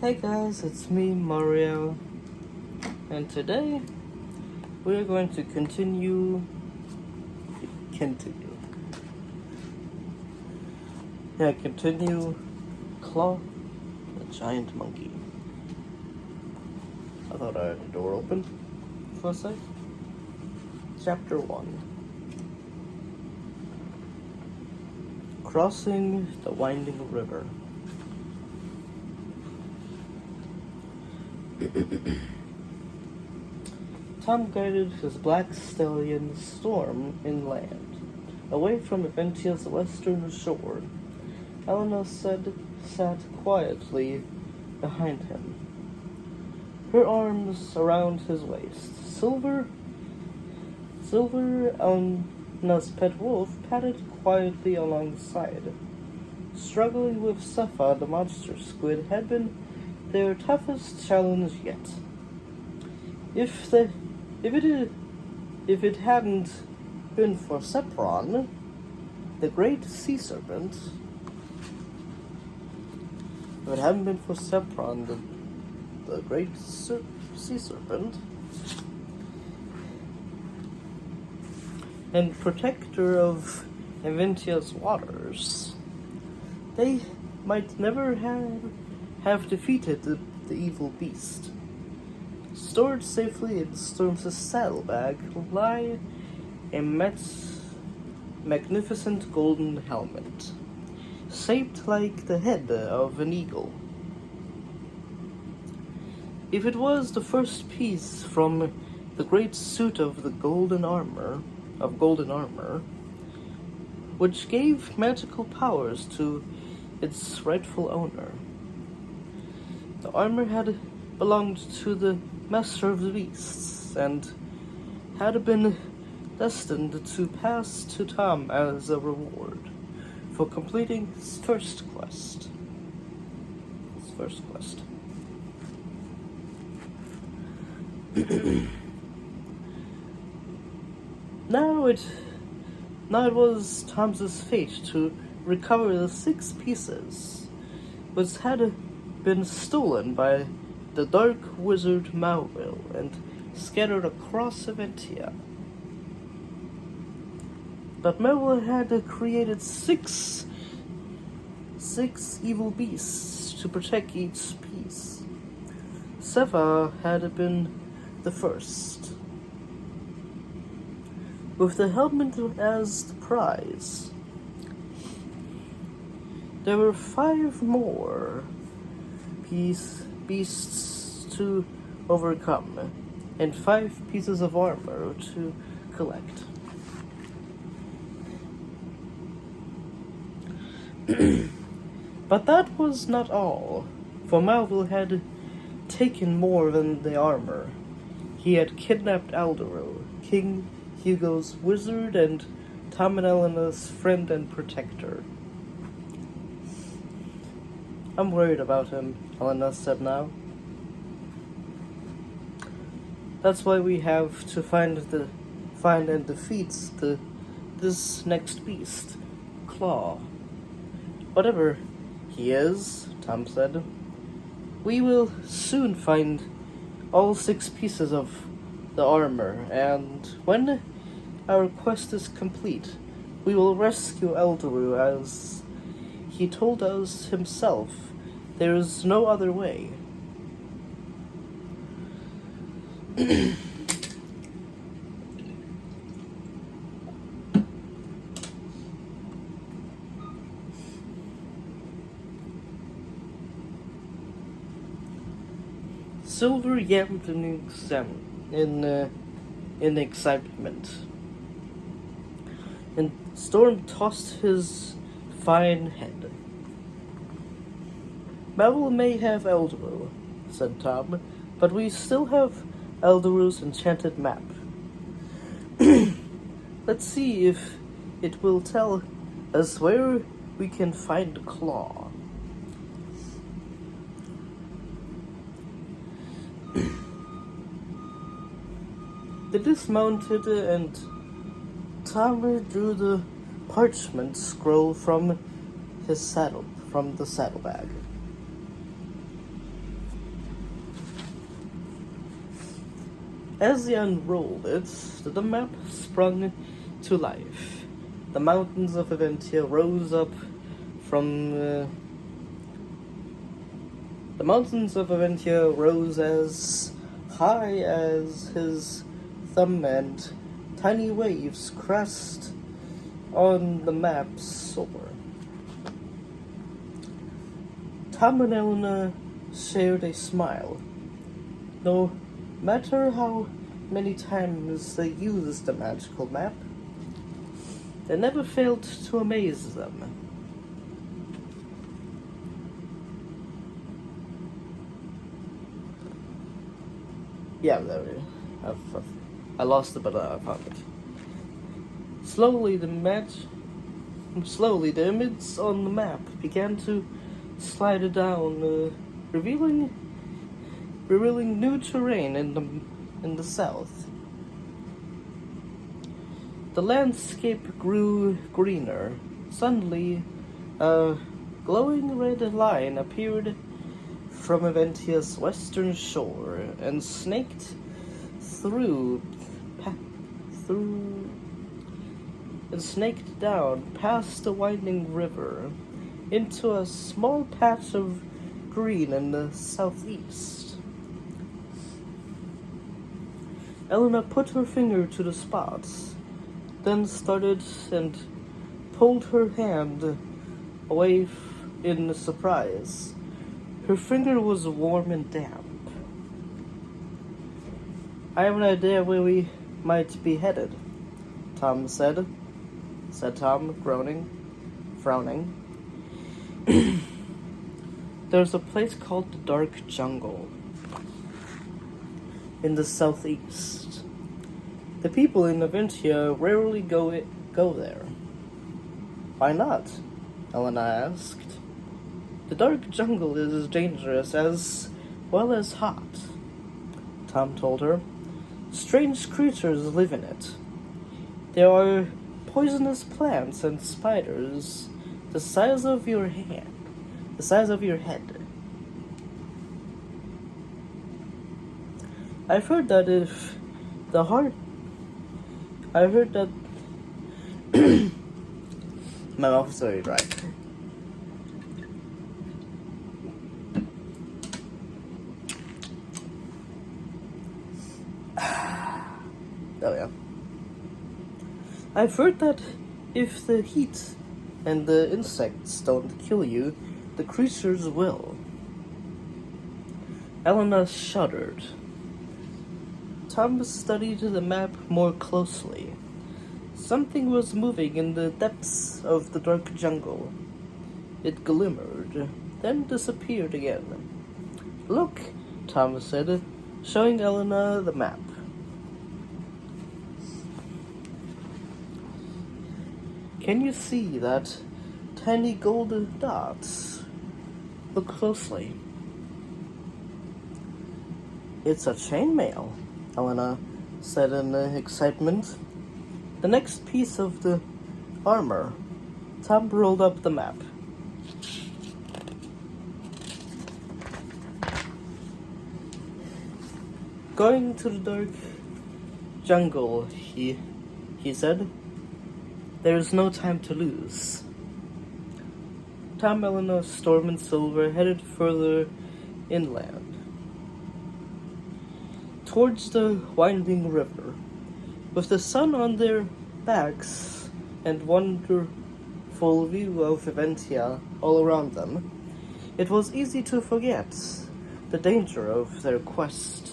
Hey guys, it's me, Mario, and today we're going to continue. Continue Claw, the giant monkey. I thought I had the door open for a sec. Chapter 1. Crossing the winding river. Tom guided his black stallion Storm inland, away from Aventia's western shore. Elena sat quietly behind him, her arms around his waist. Silver, Elena's pet wolf, padded quietly alongside. Struggling with Sepha, the monster squid, had been their toughest challenge yet. If it hadn't been for Sepron, the great sea serpent, the great sea serpent, and protector of Aventia's waters, they might never have defeated the evil beast. Stored safely in Storm's saddlebag lie a magnificent golden helmet, shaped like the head of an eagle. If it was the first piece from the great suit of the golden armor, which gave magical powers to its rightful owner. The armor had belonged to the Master of the Beasts, and had been destined to pass to Tom as a reward for completing his first quest. Now it was Tom's fate to recover the 6 pieces, which had been stolen by the dark wizard Mauville and scattered across Aventia. But Mauville had created six evil beasts to protect each piece. Sepha had been the first. With the helmet as the prize, there were 5 more beasts to overcome, and 5 pieces of armor to collect. But that was not all, for Mauville had taken more than the armor. He had kidnapped Aldero, King Hugo's wizard and Tom and Elena's friend and protector. I'm worried about him, Elena said now. That's why we have to find and defeat this next beast, Claw. Whatever he is, Tom said, we will soon find all 6 pieces of the armor, and when our quest is complete, we will rescue Elderu as he told us himself. There is no other way. Silver yapped in excitement, and Storm tossed his fine head. Mauville may have Elderu, said Tom, but we still have Elderu's enchanted map. Let's see if it will tell us where we can find Claw. They dismounted, and Tom drew the parchment scroll from the saddlebag. As he unrolled it, the map sprung to life. The mountains of Aventia rose up from the mountains of Aventia rose as high as his thumb, and tiny waves crest on the map soar. Tom and Elena shared a smile. No matter how many times they used the magical map, they never failed to amaze them. Yeah, there we go. I lost it, but I found it. Slowly, the images on the map began to slide down, revealing new terrain in the south. The landscape grew greener. Suddenly, a glowing red line appeared from Aventia's western shore and snaked down past the winding river into a small patch of green in the southeast. Elena put her finger to the spot, then started and pulled her hand away in surprise. Her finger was warm and damp. "I have an idea where we might be headed," Tom said Tom, frowning. "There's a place called the Dark Jungle in the southeast. The people in Aventia rarely go there." "Why not?" Elena asked. "The Dark Jungle is dangerous as well as hot," Tom told her. "Strange creatures live in it. There are poisonous plants and spiders the size of your head. I've heard that my mouth is very dry. Oh yeah. "I've heard that if the heat and the insects don't kill you, the creatures will." Elena shuddered. Tom studied the map more closely. Something was moving in the depths of the dark jungle. It glimmered, then disappeared again. "Look," Tom said, showing Elena the map. "Can you see that tiny golden dots? Look closely." "It's a chainmail," Elena said in excitement. "The next piece of the armor." Tom rolled up the map. "Going to the dark jungle," he said. "There's no time to lose." Tom, Elena, Storm, and Silver headed further inland, towards the winding river. With the sun on their backs and wonderful view of Aventia all around them, it was easy to forget the danger of their quest.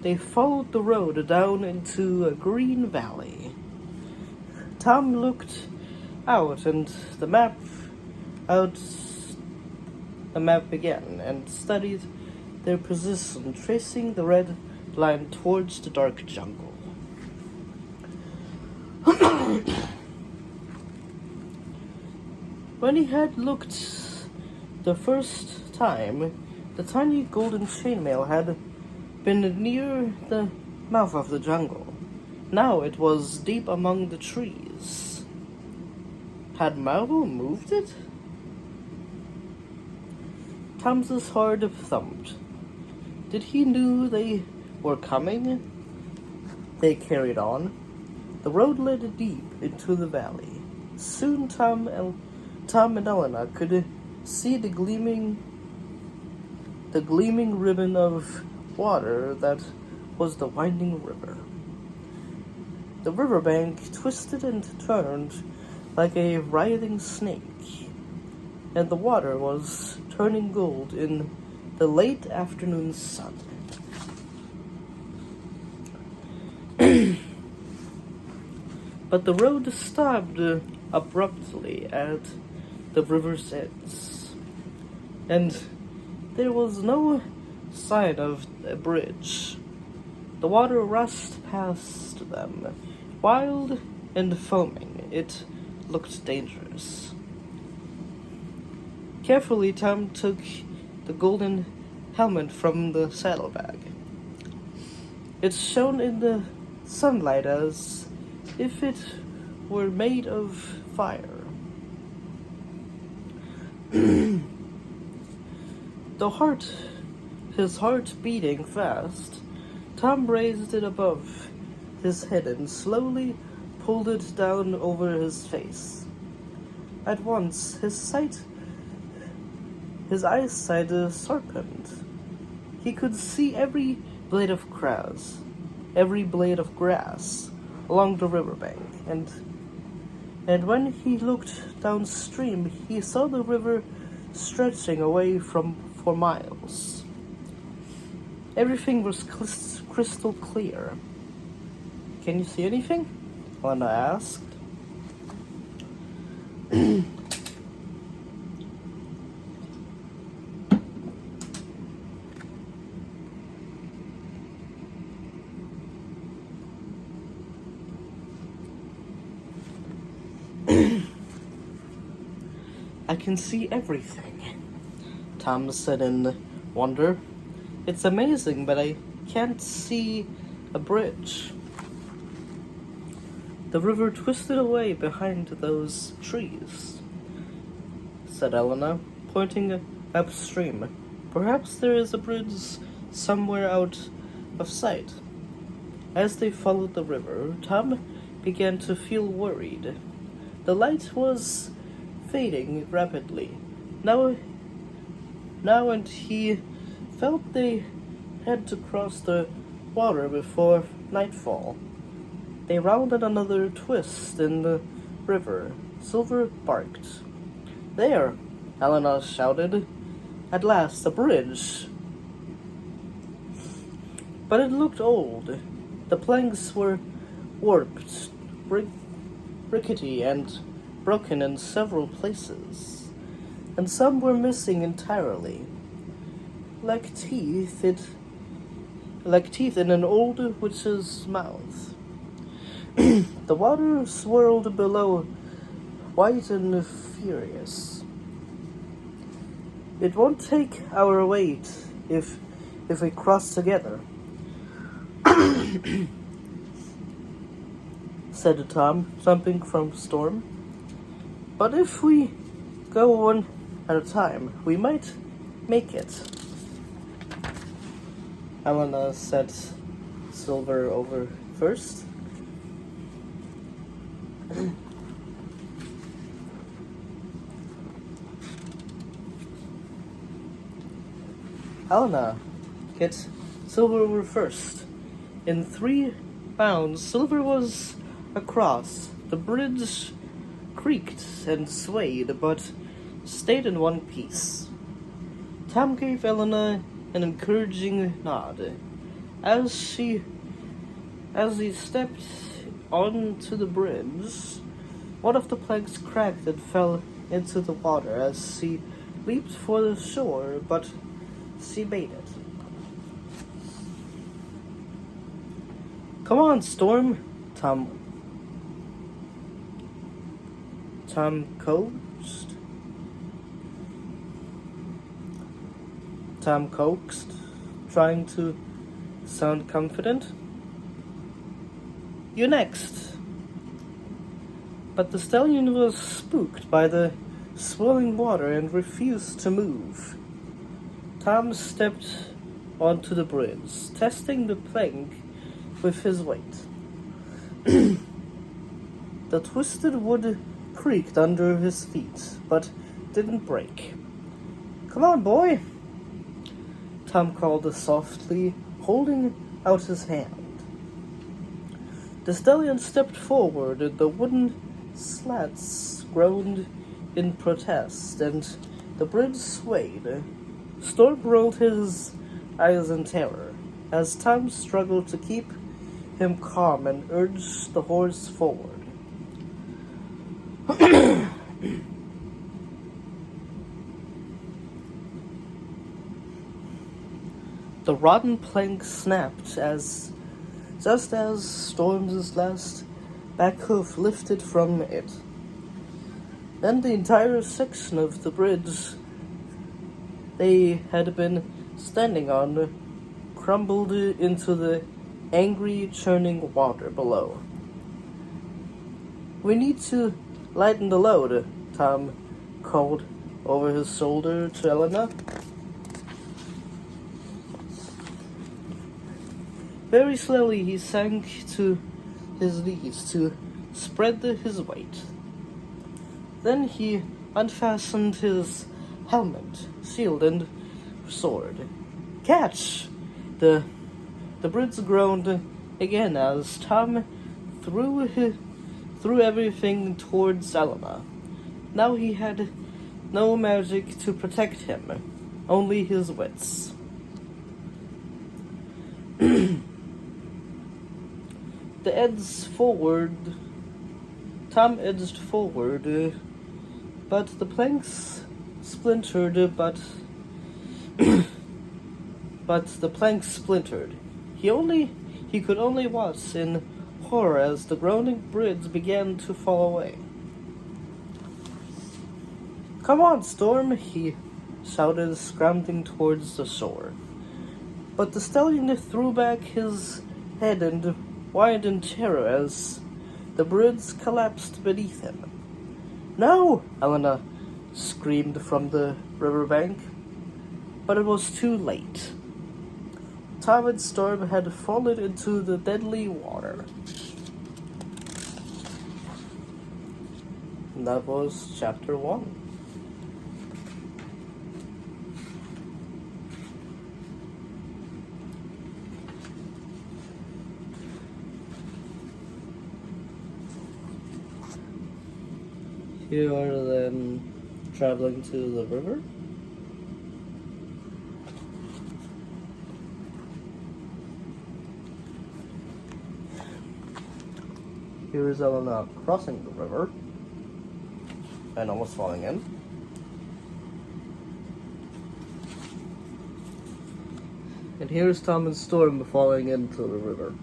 They followed the road down into a green valley. Tom looked out the map again and studied their position, tracing the red line towards the dark jungle. When he had looked the first time, the tiny golden chainmail had been near the mouth of the jungle. Now it was deep among the trees. Had Marvel moved it? Tom's heart thumped. Did he knew they were coming, they carried on. The road led deep into the valley. Soon Tom and Elena could see the gleaming ribbon of water that was the winding river. The riverbank twisted and turned like a writhing snake, and the water was turning gold in the late afternoon sun. But the road stopped abruptly at the river's edge, and there was no sign of a bridge. The water rushed past them, wild and foaming. It looked dangerous. Carefully, Tom took the golden helmet from the saddlebag. It shone in the sunlight as if it were made of fire. His heart beating fast, Tom raised it above his head and slowly pulled it down over his face. At once, his eyesight sharpened. He could see every blade of grass along the riverbank, and when he looked downstream, he saw the river stretching away for miles. Everything was crystal clear. "Can you see anything?" Elena asked. "I can see everything," Tom said in wonder. "It's amazing, but I can't see a bridge." "The river twisted away behind those trees," said Elena, pointing upstream. "Perhaps there is a bridge somewhere out of sight." As they followed the river, Tom began to feel worried. The light was fading rapidly. Now and he felt they had to cross the water before nightfall. They rounded another twist in the river. Silver barked. "There!" Elena shouted. "At last, a bridge!" But it looked old. The planks were warped, rickety, and broken in several places, and some were missing entirely, like teeth in an old witch's mouth. The water swirled below, white and furious. "It won't take our weight if we cross together," said Tom, jumping from Storm. "But if we go one at a time, we might make it." Elena set Silver over first. Elena, get Silver over first. In 3 bounds, Silver was across. The bridge creaked and swayed, but stayed in one piece. Tom gave Elena an encouraging nod. As he stepped onto the bridge, one of the planks cracked and fell into the water as he leaped for the shore, but she made it. "Come on, Storm," Tom coaxed, trying to sound confident. "You next." But the stallion was spooked by the swirling water and refused to move. Tom stepped onto the bridge, testing the plank with his weight. The twisted wood creaked under his feet, but didn't break. "Come on, boy," Tom called softly, holding out his hand. The stallion stepped forward, and the wooden slats groaned in protest, and the bridge swayed. Storm rolled his eyes in terror as Tom struggled to keep him calm and urged the horse forward. The rotten plank snapped just as Storm's last back hoof lifted from it. Then the entire section of the bridge they had been standing on crumbled into the angry, churning water below. "We need to lighten the load," Tom called over his shoulder to Elena. Very slowly he sank to his knees to spread his weight. Then he unfastened his helmet, shield, and sword. "Catch!" The bridge groaned again as Tom threw everything towards Elena. Now he had no magic to protect him, only his wits. Tom edged forward, but the planks splintered, but the planks splintered. He could only watch in horror as the groaning bridge began to fall away. "Come on, Storm," he shouted, scrambling towards the shore. But the stallion threw back his head and whined in terror as the bridge collapsed beneath him. "No!" Elena screamed from the riverbank, but it was too late. Tom and Storm had fallen into the deadly water. And that was chapter 1. You are then traveling to the river. Here is Elena crossing the river and almost falling in. And here's Tom and Storm falling into the river.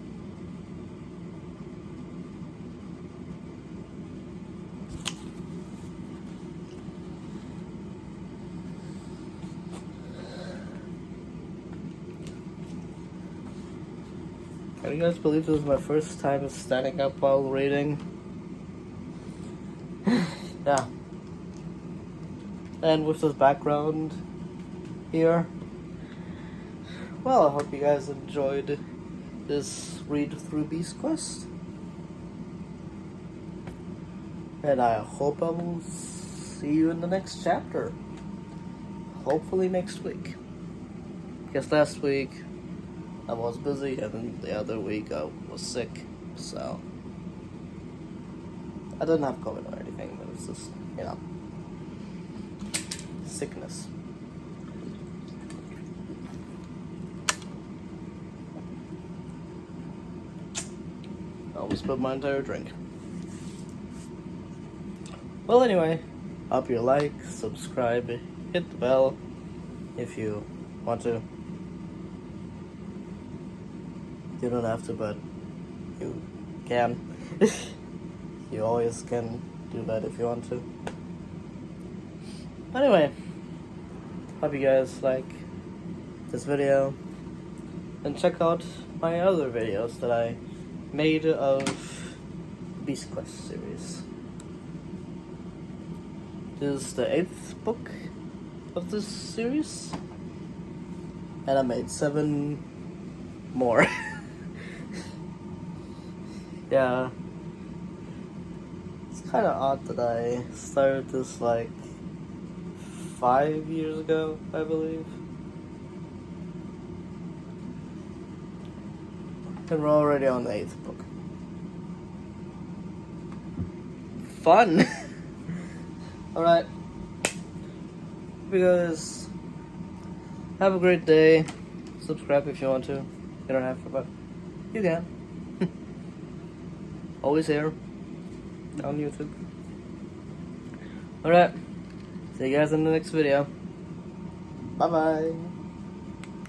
Can you guys believe this was my first time standing up while reading? Yeah. And with this background here. Well, I hope you guys enjoyed this read through Beast Quest. And I hope I will see you in the next chapter. Hopefully next week. Because last week I was busy, and then the other week I was sick, so I didn't have COVID or anything, but it's just, sickness. I almost spilled my entire drink. Well, anyway, hope you like, subscribe, hit the bell if you want to. You don't have to, but you can. You always can do that if you want to. Anyway, hope you guys like this video, and check out my other videos that I made of Beast Quest series. This is the 8th book of this series. and I made 7 more. Yeah. It's kind of odd that I started this like 5 years ago, I believe. And we're already on the 8th book. Fun! Alright. You guys have a great day. Subscribe if you want to. You don't have to, but you can. Always here on YouTube. Alright. See you guys in the next video. Bye bye.